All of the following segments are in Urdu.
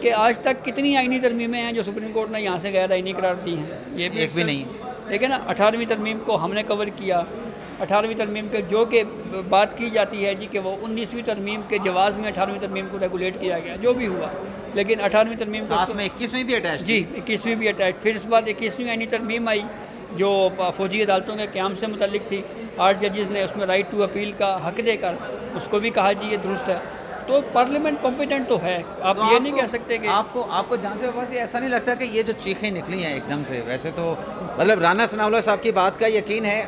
کہ آج تک کتنی آئینی ترمیمیں ہیں جو سپریم کورٹ نے یہاں سے غیر آئینی قرار دی ہیں؟ یہ ایک بھی نہیں۔ دیکھیں نا 18ویں ترمیم کو ہم نے کور کیا، 18ویں ترمیم کے جو کہ بات کی جاتی ہے جی کہ وہ 19ویں ترمیم کے جواز میں 18ویں ترمیم کو ریگولیٹ کیا گیا، جو بھی ہوا، لیکن 18ویں ترمیم کو ساتھ میں 21ویں بھی اٹیچ، جی 21ویں بھی اٹیچ، پھر اس بعد 21ویں آئینی ترمیم آئی جو فوجی عدالتوں کے قیام سے متعلق تھی، 8 ججز نے اس میں رائٹ ٹو اپیل کا حق دے کر اس کو بھی کہا جی یہ درست ہے، تو پارلیمنٹ کمپیٹنٹ تو ہے، آپ یہ نہیں کہہ سکتے کہ آپ کو جہاں سے ویسے ایسا نہیں لگتا کہ یہ جو چیخیں نکلی ہیں ایک دم سے، ویسے تو مطلب رانا ثناء اللہ صاحب کی بات کا یقین ہے،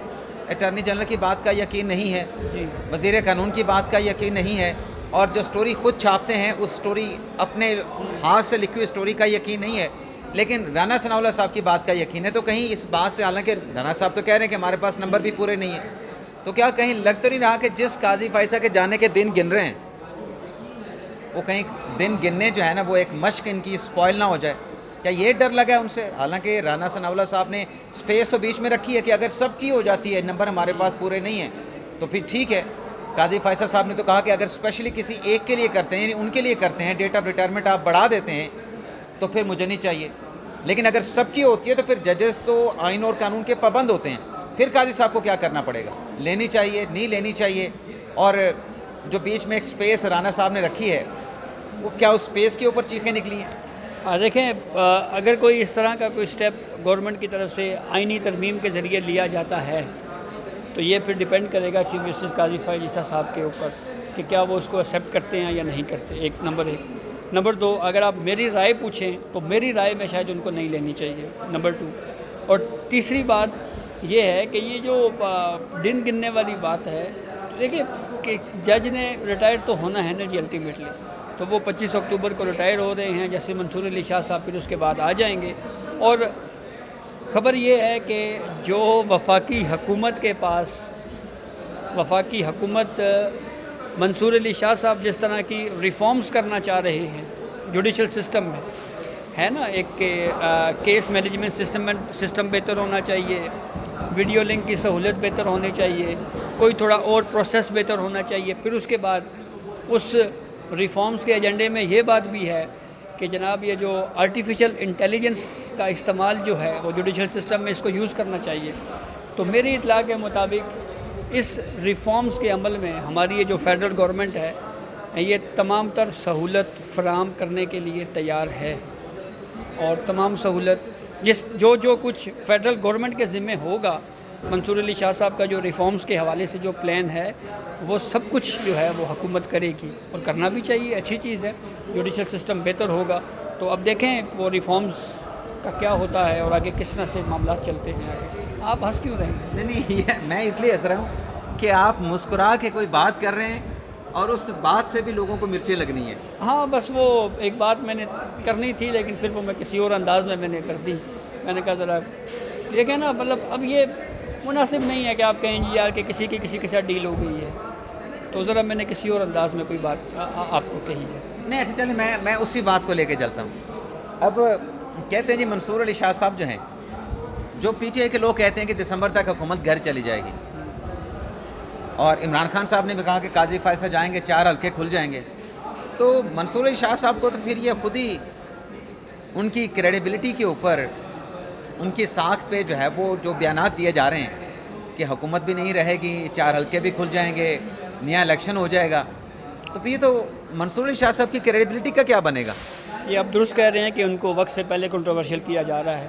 اٹارنی جنرل کی بات کا یقین نہیں ہے، جی وزیر قانون کی بات کا یقین نہیں ہے، اور جو سٹوری خود چھاپتے ہیں اس سٹوری اپنے ہاتھ سے لکھی ہوئی سٹوری کا یقین نہیں ہے، لیکن رانا ثناء اللہ صاحب کی بات کا یقین ہے، تو کہیں اس بات سے، حالانکہ رانا صاحب تو کہہ رہے ہیں کہ ہمارے پاس نمبر بھی پورے نہیں ہیں، تو کیا کہیں لگ تو نہیں رہا کہ جس قاضی فائصہ کے جانے کے دن گن رہے ہیں وہ کہیں دن گننے جو ہے نا وہ ایک مشق ان کی اسپوائل نہ ہو جائے؟ کیا یہ ڈر لگا ہے ان سے؟ حالانکہ رانا ثناء اللہ صاحب نے سپیس تو بیچ میں رکھی ہے کہ اگر سب کی ہو جاتی ہے، نمبر ہمارے پاس پورے نہیں ہیں تو پھر ٹھیک ہے۔ قاضی فائصہ صاحب نے تو کہا کہ اگر اسپیشلی کسی ایک کے لیے کرتے ہیں، یعنی ان کے لیے کرتے ہیں، ڈیٹ آف ریٹائرمنٹ آپ بڑھا دیتے ہیں تو پھر مجھے نہیں چاہیے، لیکن اگر سب کی ہوتی ہے تو پھر ججز تو آئین اور قانون کے پابند ہوتے ہیں، پھر قاضی صاحب کو کیا کرنا پڑے گا؟ لینی چاہیے، نہیں لینی چاہیے؟ اور جو بیچ میں ایک سپیس رانا صاحب نے رکھی ہے، وہ کیا اس سپیس کے اوپر چیخیں نکلی ہیں؟ دیکھیں اگر کوئی اس طرح کا کوئی سٹیپ گورنمنٹ کی طرف سے آئینی ترمیم کے ذریعے لیا جاتا ہے تو یہ پھر ڈیپینڈ کرے گا چیف جسٹس قاضی فائز عیسیٰ صاحب کے اوپر کہ کیا وہ اس کو ایکسیپٹ کرتے ہیں یا نہیں کرتے، ایک نمبر 1۔ نمبر 2، اگر آپ میری رائے پوچھیں تو میری رائے میں شاید ان کو نہیں لینی چاہیے، نمبر 2۔ اور تیسری بات یہ ہے کہ یہ جو دن گننے والی بات ہے، دیکھیں کہ جج نے ریٹائر تو ہونا ہے نا جی الٹیمیٹلی، تو وہ 25 اکتوبر کو ریٹائر ہو رہے ہیں، جیسے منصور علی شاہ صاحب پھر اس کے بعد آ جائیں گے، اور خبر یہ ہے کہ جو وفاقی حکومت کے پاس، وفاقی حکومت منصور علی شاہ صاحب جس طرح کی ریفارمز کرنا چاہ رہے ہیں جوڈیشل سسٹم میں، ہے نا، ایک کیس مینجمنٹ سسٹم بہتر ہونا چاہیے، ویڈیو لنک کی سہولت بہتر ہونی چاہیے، کوئی تھوڑا اور پروسیس بہتر ہونا چاہیے، پھر اس کے بعد اس ریفارمز کے ایجنڈے میں یہ بات بھی ہے کہ جناب یہ جو آرٹیفیشل انٹیلیجنس کا استعمال جو ہے وہ جوڈیشل سسٹم میں اس کو یوز کرنا چاہیے۔ تو میری اطلاع کے مطابق اس ریفارمز کے عمل میں ہماری یہ جو فیڈرل گورنمنٹ ہے یہ تمام تر سہولت فراہم کرنے کے لیے تیار ہے، اور تمام سہولت جو کچھ فیڈرل گورنمنٹ کے ذمہ ہوگا، منصور علی شاہ صاحب کا جو ریفارمز کے حوالے سے جو پلان ہے وہ سب کچھ جو ہے وہ حکومت کرے گی، اور کرنا بھی چاہیے، اچھی چیز ہے، جوڈیشل سسٹم بہتر ہوگا۔ تو اب دیکھیں وہ ریفارمز کا کیا ہوتا ہے اور آگے کس طرح سے معاملات چلتے ہیں آگے۔ آپ ہنس کیوں رہے ہیں؟ نہیں، میں اس لیے ہنس رہا ہوں کہ آپ مسکرا کے کوئی بات کر رہے ہیں اور اس بات سے بھی لوگوں کو مرچیں لگنی ہیں۔ ہاں بس وہ ایک بات میں نے کرنی تھی، لیکن پھر وہ میں کسی اور انداز میں نے کر دی۔ میں نے کہا ذرا دیکھیں نا، مطلب اب یہ مناسب نہیں ہے کہ آپ کہیں جی یار کہ کسی کے ساتھ ڈیل ہو گئی ہے، تو ذرا میں نے کسی اور انداز میں کوئی بات آپ کو کہی ہے۔ نہیں اچھا چلیں، میں اسی بات کو لے کے چلتا ہوں۔ اب کہتے ہیں جی منصور علی شاہ صاحب جو ہیں، جو پی ٹی آئی کے لوگ کہتے ہیں کہ دسمبر تک حکومت گھر چلی جائے گی، اور عمران خان صاحب نے بھی کہا کہ قاضی فائصہ جائیں گے 4 حلقے کھل جائیں گے، تو منصور علی شاہ صاحب کو تو پھر یہ خود ہی ان کی کریڈیبلٹی کے اوپر، ان کی ساکھ پہ جو ہے وہ جو بیانات دیے جا رہے ہیں کہ حکومت بھی نہیں رہے گی، 4 حلقے بھی کھل جائیں گے، نیا الیکشن ہو جائے گا، تو پھر یہ تو منصور علی شاہ صاحب کی کریڈیبلٹی کا کیا بنے گا؟ یہ آپ درست کہہ رہے ہیں کہ ان کو وقت سے پہلے کنٹروورشل کیا جا رہا ہے۔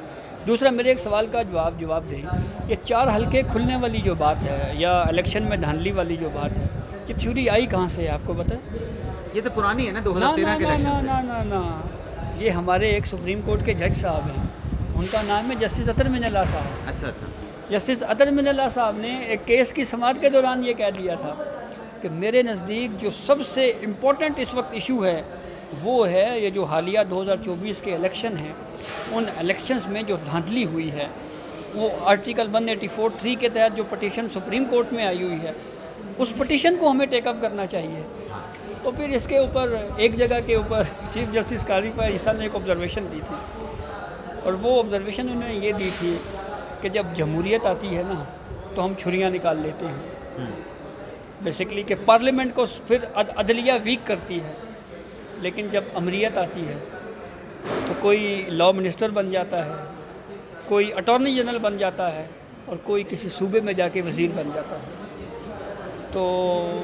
دوسرا میرے ایک سوال کا جواب دیں، یہ 4 حلقے کھلنے والی جو بات ہے یا الیکشن میں دھاندلی والی جو بات ہے، یہ تھیوری آئی کہاں سے ہے آپ کو پتہ ہے؟ یہ تو پرانی ہے نا، 2013 کے الیکشن سے۔ نا، یہ ہمارے ایک سپریم کورٹ کے جج صاحب ہیں، ان کا نام ہے جسٹس اطہر من اللہ صاحب۔ اچھا جسٹس اطہر من اللہ صاحب نے ایک کیس کی سماعت کے دوران یہ کہہ دیا تھا کہ میرے نزدیک جو سب سے امپورٹنٹ اس وقت ایشو ہے وہ ہے یہ جو حالیہ 2024 کے الیکشن ہیں، ان الیکشنز میں جو دھاندلی ہوئی ہے، وہ آرٹیکل 184(3) کے تحت جو پٹیشن سپریم کورٹ میں آئی ہوئی ہے، اس پٹیشن کو ہمیں ٹیک اپ کرنا چاہیے۔ تو پھر اس کے اوپر ایک جگہ کے اوپر چیف جسٹس قاضی فائز عیسیٰ نے ایک آبزرویشن دی تھی، اور وہ آبزرویشن انہوں نے یہ دی تھی کہ جب جمہوریت آتی ہے نا تو ہم چھریاں نکال لیتے ہیں، بیسیکلی کہ پارلیمنٹ کو پھر عدلیہ ویک کرتی ہے، لیکن جب امریت آتی ہے کوئی لا منسٹر بن جاتا ہے، کوئی اٹارنی جنرل بن جاتا ہے اور کوئی کسی صوبے میں جا کے وزیر بن جاتا ہے. تو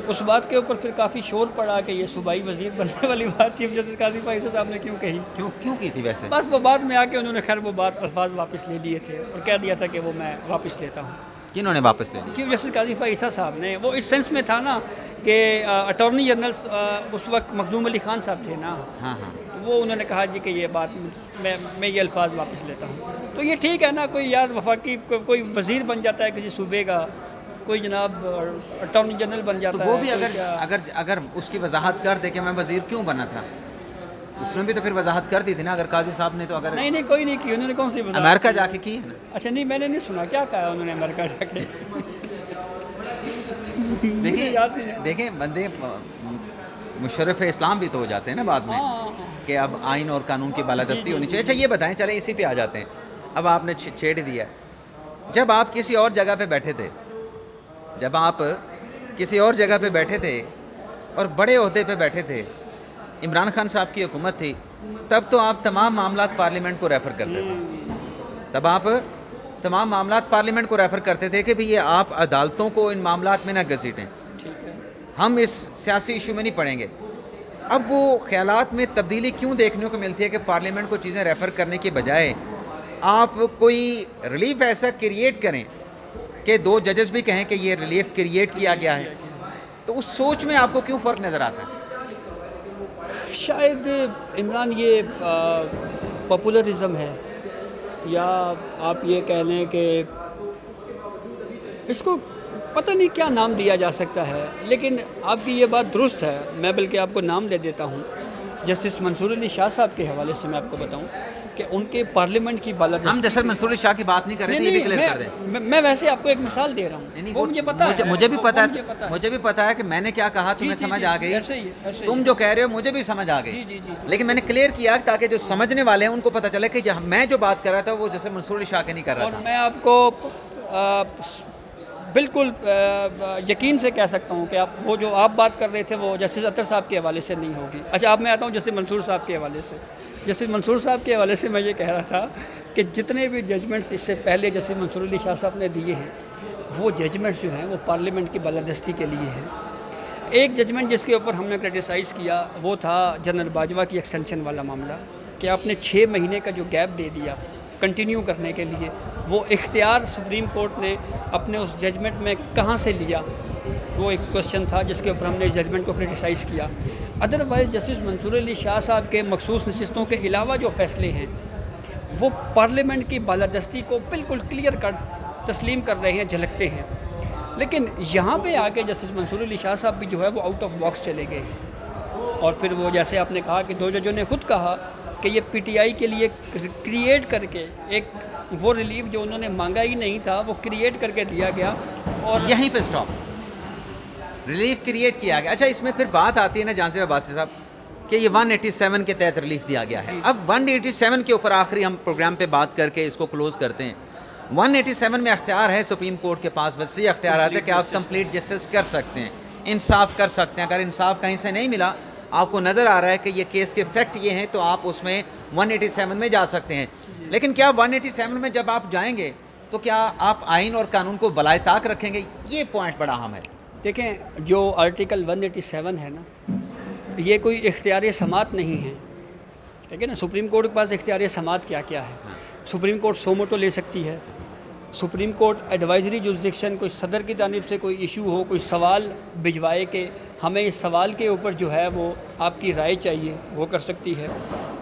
اس بات کے اوپر پھر کافی شور پڑا کہ یہ صوبائی وزیر بننے والی بات چیف جسٹس قاضی فائز صاحب نے کیوں کہی. کیوں کی تھی ویسے؟ بس وہ بعد میں آ کے انہوں نے خیر وہ بات الفاظ واپس لے لیے تھے اور کہہ دیا تھا کہ وہ میں واپس لیتا ہوں. کنہوں نے واپس لے لی؟ چیف جسٹس قاضی فائز صاحب نے. وہ اس سینس میں تھا نا کہ اٹارنی جنرل اس وقت مخدوم علی خان صاحب تھے نا. ہاں ہاں. وہ انہوں نے کہا جی کہ یہ بات میں یہ الفاظ واپس لیتا ہوں. تو یہ ٹھیک ہے نا، کوئی یار وفاقی کوئی وزیر بن جاتا ہے کسی صوبے کا، کوئی جناب اٹارنی جنرل بن جاتا ہے. وہ بھی اگر اس کی وضاحت کر دے کہ میں وزیر کیوں بنا تھا، اس نے بھی تو پھر وضاحت کر دی تھی نا. اگر قاضی صاحب نے تو اگر نہیں کوئی نہیں کی. انہوں نے کون سی وضاحت؟ امریکہ جا کے کی ہے نا. اچھا نہیں، میں نے نہیں سنا کیا کہا انہوں نے امریکہ جا کے. دیکھیں بندے مشرف اسلام بھی تو ہو جاتے ہیں نا بعد میں کہ اب آئین اور قانون کی بالادستی ہونی چاہیے. اچھا یہ بتائیں، چلیں اسی پہ آ جاتے ہیں. اب آپ نے چھیڑ دیا، جب آپ کسی اور جگہ پہ بیٹھے تھے اور بڑے عہدے پہ بیٹھے تھے، عمران خان صاحب کی حکومت تھی، تب تو آپ تمام معاملات پارلیمنٹ کو ریفر کرتے تھے کہ بھی یہ آپ عدالتوں کو ان معاملات میں نہ گھسیٹیں، ہم اس سیاسی ایشو میں نہیں پڑیں گے. اب وہ خیالات میں تبدیلی کیوں دیکھنے کو ملتی ہے کہ پارلیمنٹ کو چیزیں ریفر کرنے کے بجائے آپ کوئی ریلیف ایسا کریٹ کریں کہ 2 ججز بھی کہیں کہ یہ ریلیف کریٹ کیا گیا ہے. تو اس سوچ میں آپ کو کیوں فرق نظر آتا ہے؟ شاید عمران یہ پاپولرزم ہے، یا آپ یہ کہہ لیں کہ اس کو پتہ نہیں کیا نام دیا جا سکتا ہے. لیکن آپ کی یہ بات درست ہے. میں بلکہ آپ کو نام دے دیتا ہوں. جسٹس منصور علی شاہ صاحب کے حوالے سے میں آپ کو بتاؤں کہ ان کے پارلیمنٹ کی بالادستی. ہم جسٹس منصور علی شاہ کی بات نہیں کر رہے تھے، یہ بھی کلیئر کر دیں. میں ویسے آپ کو ایک مثال دے رہا ہوں. وہ مجھے پتا ہے، مجھے بھی پتا ہے کہ میں نے کیا کہا تمہیں سمجھ آ گئی. تم جو کہہ رہے ہو مجھے بھی سمجھ آ گئی. لیکن میں نے کلیئر کیا تاکہ جو سمجھنے والے ہیں ان کو پتہ چلے کہ میں جو بات کر رہا تھا وہ جسٹس منصور علی شاہ کے نہیں کر رہا تھا. اور میں آپ کو بالکل یقین سے کہہ سکتا ہوں کہ وہ جو آپ بات کر رہے تھے وہ جسٹس اطہر صاحب کے حوالے سے نہیں ہوگی. اچھا اب میں آتا ہوں جسٹس منصور صاحب کے حوالے سے. جسٹس منصور صاحب کے حوالے سے میں یہ کہہ رہا تھا کہ جتنے بھی ججمنٹس اس سے پہلے جسٹس منصور علی شاہ صاحب نے دیے ہیں وہ ججمنٹس جو ہیں وہ پارلیمنٹ کی بالادستی کے لیے ہیں. ایک ججمنٹ جس کے اوپر ہم نے کرٹیسائز کیا وہ تھا جنرل باجوہ کی ایکسٹینشن والا معاملہ کہ آپ نے 6 مہینے کا جو گیپ دے دیا کنٹینیو کرنے کے لیے، وہ اختیار سپریم کورٹ نے اپنے اس ججمنٹ میں کہاں سے لیا، وہ ایک کوشچن تھا جس کے اوپر ہم نے ججمنٹ کو کرٹیسائز کیا. ادروائز جسٹس منصور علی شاہ صاحب کے مخصوص نشستوں کے علاوہ جو فیصلے ہیں وہ پارلیمنٹ کی بالادستی کو بالکل کلیئر کٹ تسلیم کر رہے ہیں، جھلکتے ہیں. لیکن یہاں پہ آ کے جسٹس منصور علی شاہ صاحب بھی جو ہے وہ آؤٹ آف باکس چلے گئے. اور پھر وہ جیسے آپ نے کہا کہ 2 ججوں نے خود کہا کہ یہ پی ٹی آئی کے لیے کریٹ کر کے ایک وہ ریلیف جو انہوں نے مانگا ہی نہیں تھا وہ کریٹ کر کے دیا گیا. اور یہیں پہ سٹاپ، ریلیف کریٹ کیا گیا. اچھا اس میں پھر بات آتی ہے نا جانسر عباسی صاحب کہ یہ 187 کے تحت ریلیف دیا گیا ہے. اب 187 کے اوپر آخری ہم پروگرام پہ بات کر کے اس کو کلوز کرتے ہیں. 187 میں اختیار ہے سپریم کورٹ کے پاس، وسیع اختیارات ہے کہ آپ کمپلیٹ جسٹس کر سکتے ہیں، انصاف کر سکتے ہیں. اگر انصاف کہیں سے نہیں ملا، آپ کو نظر آ رہا ہے کہ یہ کیس کے فیکٹ یہ ہیں، تو آپ اس میں 187 میں جا سکتے ہیں. لیکن کیا 187 میں جب آپ جائیں گے تو کیا آپ آئین اور قانون کو بالائے طاق رکھیں گے؟ یہ پوائنٹ بڑا اہم ہے. دیکھیں جو آرٹیکل 187 ہے نا، یہ کوئی اختیار سماعت نہیں ہے، ٹھیک ہے نا. سپریم کورٹ کے پاس اختیار سماعت کیا کیا ہے؟ سپریم کورٹ سو موٹو لے سکتی ہے. سپریم کورٹ ایڈوائزری جورسڈکشن، کوئی صدر کی جانب سے کوئی ایشو ہو، کوئی سوال بھجوائے کہ ہمیں اس سوال کے اوپر جو ہے وہ آپ کی رائے چاہیے، وہ کر سکتی ہے.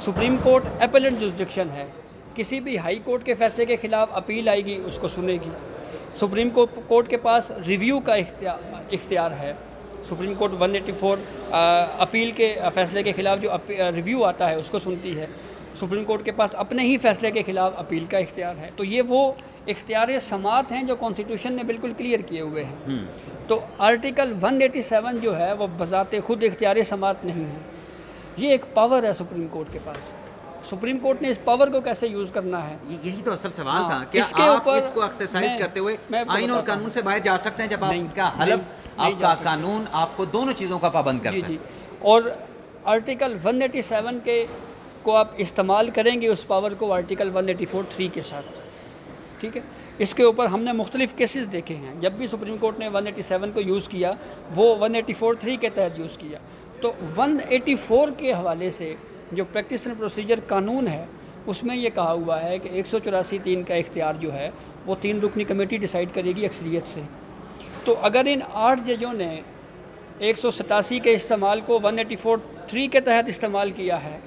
سپریم کورٹ اپیلنٹ جورسڈکشن ہے، کسی بھی ہائی کورٹ کے فیصلے کے خلاف اپیل آئے گی اس کو سنے گی. سپریم کورٹ کے پاس ریویو کا اختیار ہے. سپریم کورٹ 184 اپیل کے فیصلے کے خلاف جو ریویو آتا ہے اس کو سنتی ہے. سپریم کورٹ کے پاس اپنے ہی فیصلے کے خلاف اپیل کا اختیار ہے. تو یہ وہ اختیار سماعت ہیں جو کانسٹیٹیوشن نے بالکل کلیئر کیے ہوئے ہیں. تو آرٹیکل 187 جو ہے وہ بذات خود اختیار سماعت نہیں ہے، یہ ایک پاور ہے سپریم کورٹ کے پاس. سپریم کورٹ نے اس پاور کو کیسے یوز کرنا ہے، یہی تو اصل سوال تھا کہ اس کے آپ اوپر اس کو ایکسرسائز کرتے ہوئے آئین اور قانون سے باہر جا سکتے ہیں جب آپ کا حلف، آپ کا قانون آپ کو دونوں چیزوں کا پابند کرتا ہے. اور آرٹیکل 187 کے کو آپ استعمال کریں گے اس پاور کو آرٹیکل 184(3) کے ساتھ، ٹھیک ہے. اس کے اوپر ہم نے مختلف کیسز دیکھے ہیں. جب بھی سپریم کورٹ نے 187 کو یوز کیا وہ 184(3) کے تحت یوز کیا. تو 184 کے حوالے سے جو پریکٹس اینڈ پروسیجر قانون ہے اس میں یہ کہا ہوا ہے کہ 184(3) کا اختیار جو ہے وہ 3 رکنی کمیٹی ڈیسائیڈ کرے گی اکثریت سے. تو اگر ان 8 ججوں نے 187 کے استعمال کو 184(3) کے تحت استعمال کیا ہے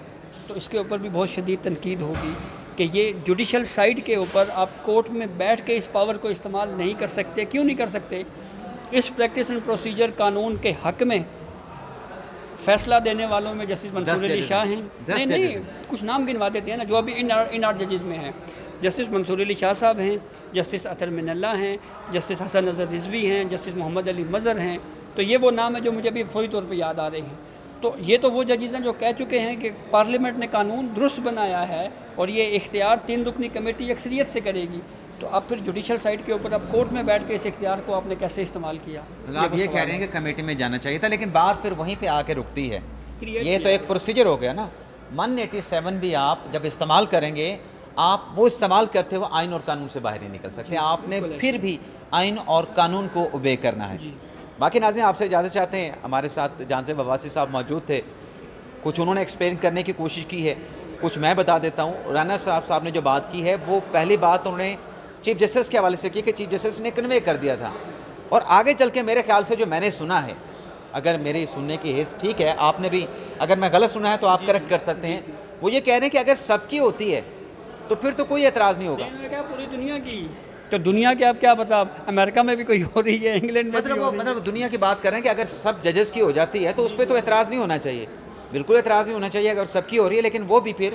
تو اس کے اوپر بھی بہت شدید تنقید ہوگی کہ یہ جوڈیشل سائڈ کے اوپر آپ کورٹ میں بیٹھ کے اس پاور کو استعمال نہیں کر سکتے. کیوں نہیں کر سکتے؟ اس پریکٹس اینڈ پروسیجر قانون کے حق میں فیصلہ دینے والوں میں جسٹس منصور علی شاہ ہیں. نہیں کچھ نام گنوا دیتے ہیں نا جو ابھی ان 8 ججز میں ہیں. جسٹس منصور علی شاہ صاحب ہیں، جسٹس اطہر من اللہ ہیں، جسٹس حسن نظر رضوی ہیں، جسٹس محمد علی مظہر ہیں. تو یہ وہ نام ہیں جو مجھے ابھی فوری طور پہ یاد آ رہے ہیں. تو یہ تو وہ ججز ہیں جو کہہ چکے ہیں کہ پارلیمنٹ نے قانون درست بنایا ہے اور یہ اختیار 3 رکنی کمیٹی اکثریت سے کرے گی. تو اب پھر جوڈیشل سائڈ کے اوپر اب کورٹ میں بیٹھ کے اس اختیار کو آپ نے کیسے استعمال کیا؟ آپ یہ کہہ رہے ہیں کہ کمیٹی میں جانا چاہیے تھا، لیکن بات پھر وہیں پہ آ کے رکتی ہے. یہ تو ایک پروسیجر ہو گیا نا. 187 بھی آپ جب استعمال کریں گے آپ وہ استعمال کرتے ہوئے آئین اور قانون سے باہر نہیں نکل سکتے. آپ نے پھر بھی آئین اور قانون کو اوبے کرنا ہے. باقی ناظرین آپ سے اجازت چاہتے ہیں. ہمارے ساتھ جانزیب عباسی صاحب موجود تھے، کچھ انہوں نے ایکسپلین کرنے کی کوشش کی ہے، کچھ میں بتا دیتا ہوں. رانا صاحب نے جو بات کی ہے وہ پہلی بات انہوں نے چیف جسٹس کے حوالے سے کی کہ چیف جسٹس نے کنوے کر دیا تھا. اور آگے چل کے میرے خیال سے جو میں نے سنا ہے، اگر میری سننے کی حیث ٹھیک ہے، آپ نے بھی اگر میں غلط سنا ہے تو آپ کریکٹ کر سکتے ہیں، وہ یہ کہہ رہے ہیں کہ اگر سب کی ہوتی ہے تو پھر تو کوئی اعتراض نہیں ہوگا. انہوں نے کہا پوری دنیا کی. تو دنیا کے آپ کیا پتا، امریکہ میں بھی کوئی ہو رہی ہے، انگلینڈ میں مطلب دنیا کی بات کر رہے ہیں کہ اگر سب ججز کی ہو جاتی ہے تو اس پہ تو اعتراض نہیں ہونا چاہیے. بالکل اعتراض نہیں ہونا چاہیے اگر سب کی ہو رہی ہے. لیکن وہ بھی پھر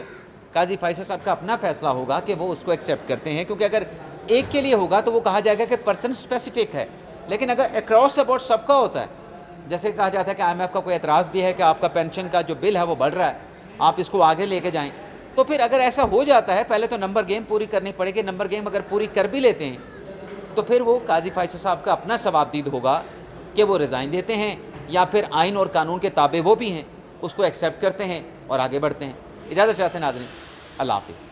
قاضی فیصل صاحب کا اپنا فیصلہ ہوگا کہ وہ اس کو ایکسیپٹ کرتے ہیں، کیونکہ اگر ایک کے لیے ہوگا تو وہ کہا جائے گا کہ پرسن اسپیسیفک ہے. لیکن اگر اکراس دا بورڈ سب کا ہوتا ہے، جیسے کہا جاتا ہے کہ IMF کا کوئی اعتراض بھی ہے کہ آپ کا پینشن کا جو بل ہے وہ بڑھ رہا ہے، آپ اس کو آگے لے کے جائیں، تو پھر اگر ایسا ہو جاتا ہے پہلے تو نمبر گیم پوری کرنی پڑے گی. نمبر گیم اگر پوری کر بھی لیتے ہیں تو پھر وہ قاضی فیصل صاحب کا اپنا ثوابدید ہوگا کہ وہ ریزائن دیتے ہیں یا پھر آئین اور قانون کے تابع وہ بھی ہیں، اس کو ایکسیپٹ کرتے ہیں اور آگے بڑھتے ہیں. اجازت چاہتے ہیں ناظرین، اللہ حافظ.